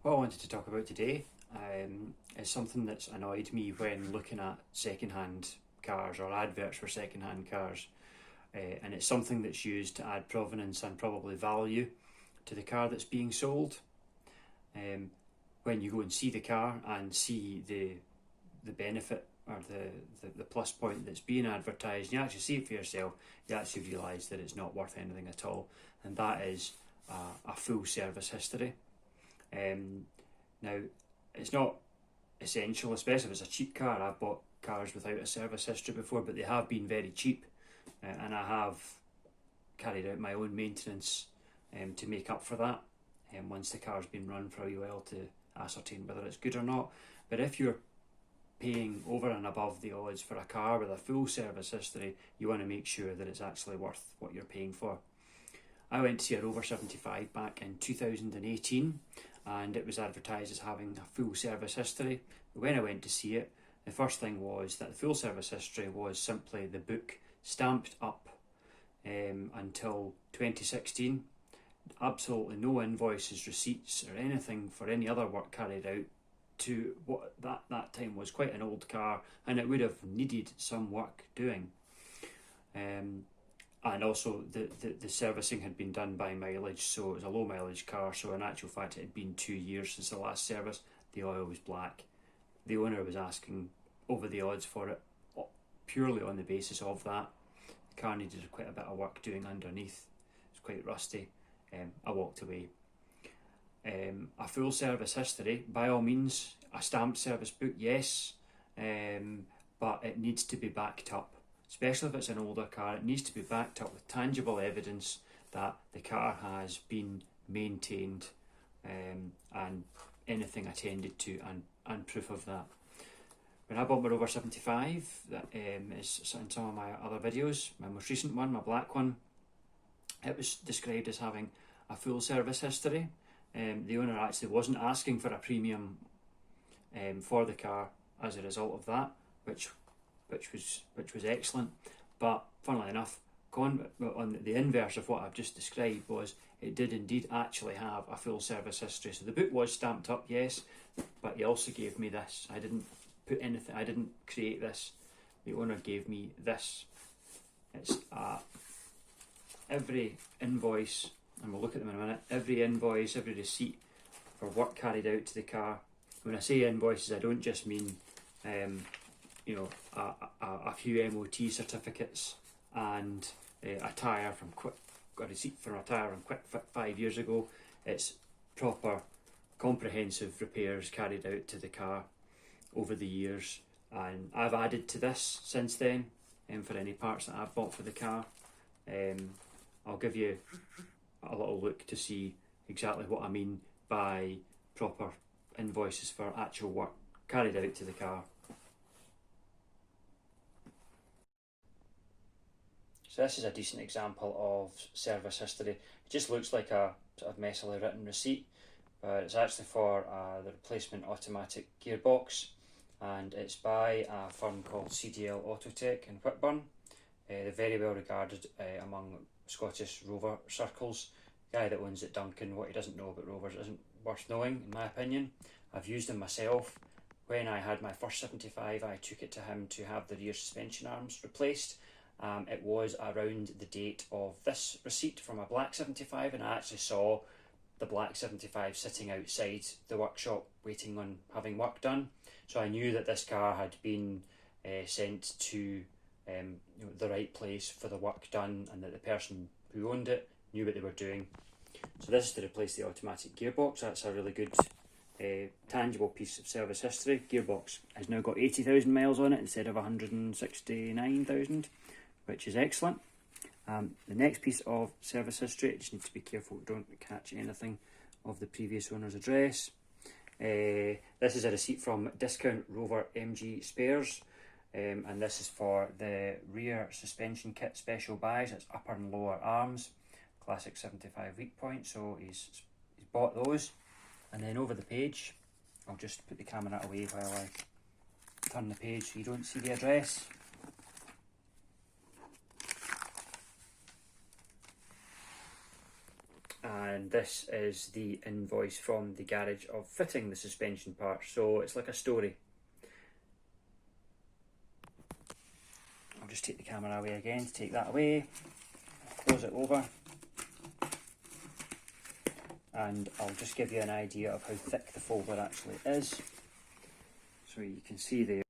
What I wanted to talk about today is something that's annoyed me when looking at second-hand cars or adverts for second-hand cars, and it's something that's used to add provenance and probably value to the car that's being sold. When you go and see the car and see the benefit or the plus point that's being advertised, and you actually see it for yourself, you actually realise that it's not worth anything at all, and that is a full service history. Now, it's not essential, especially if it's a cheap car. I've bought cars without a service history before, but they have been very cheap, and I have carried out my own maintenance to make up for that, once the car's been run for a wee while to ascertain whether it's good or not. But if you're paying over and above the odds for a car with a full service history, you want to make sure that it's actually worth what you're paying for. I went to see a Rover 75 back in 2018, and it was advertised as having a full service history. When I went to see it, the first thing was that the full service history was simply the book stamped up until 2016. Absolutely no invoices, receipts or anything for any other work carried out to what that time was quite an old car, and it would have needed some work doing. And also the servicing had been done by mileage, so it was a low mileage car, so in actual fact it had been 2 years since the last service. The oil was black. The owner was asking over the odds for it purely on the basis of that. The car needed quite a bit of work doing underneath. It was quite rusty. I walked away. A full service history, by all means, a stamped service book, yes, but it needs to be backed up. Especially if it's an older car, it needs to be backed up with tangible evidence that the car has been maintained, and anything attended to, and proof of that. When I bought my Rover 75, that is in some of my other videos, my most recent one, my black one, it was described as having a full service history. The owner actually wasn't asking for a premium for the car as a result of that, which was excellent. But funnily enough, on the inverse of what I've just described, was it did indeed actually have a full service history. So the book was stamped up, yes, but he also gave me this. I didn't put anything, I didn't create this. The owner gave me this. It's every invoice, and we'll look at them in a minute, every invoice, every receipt for work carried out to the car. When I say invoices, I don't just mean a few MOT certificates and a tyre from got a receipt for a tyre from Quick Fit 5 years ago. It's proper comprehensive repairs carried out to the car over the years, and I've added to this since then, for any parts that I've bought for the car. I'll give you a little look to see exactly what I mean by proper invoices for actual work carried out to the car. So this is a decent example of service history. It just looks like a sort of messily written receipt, but it's actually for the replacement automatic gearbox, and it's by a firm called CDL Autotech in Whitburn. They're very well regarded among Scottish Rover circles. The guy that owns it, Duncan, what he doesn't know about Rovers isn't worth knowing, in my opinion. I've used them myself. When I had my first 75, I took it to him to have the rear suspension arms replaced. It was around the date of this receipt from a black 75, and I actually saw the black 75 sitting outside the workshop waiting on having work done. So I knew that this car had been sent to the right place for the work done, and that the person who owned it knew what they were doing. So this is to replace the automatic gearbox. That's a really good tangible piece of service history. Gearbox has now got 80,000 miles on it instead of 169,000, which is excellent. The next piece of service history, I just need to be careful don't catch anything of the previous owner's address. This is a receipt from Discount Rover MG Spares, and this is for the rear suspension kit special buys. It's upper and lower arms, classic 75 weak point, so he's bought those. And then over the page, I'll just put the camera away while I turn the page so you don't see the address. and this is the invoice from the garage of fitting the suspension parts, so it's like a story. I'll just take the camera away again to take that away, close it over, and I'll just give you an idea of how thick the folder actually is. So you can see there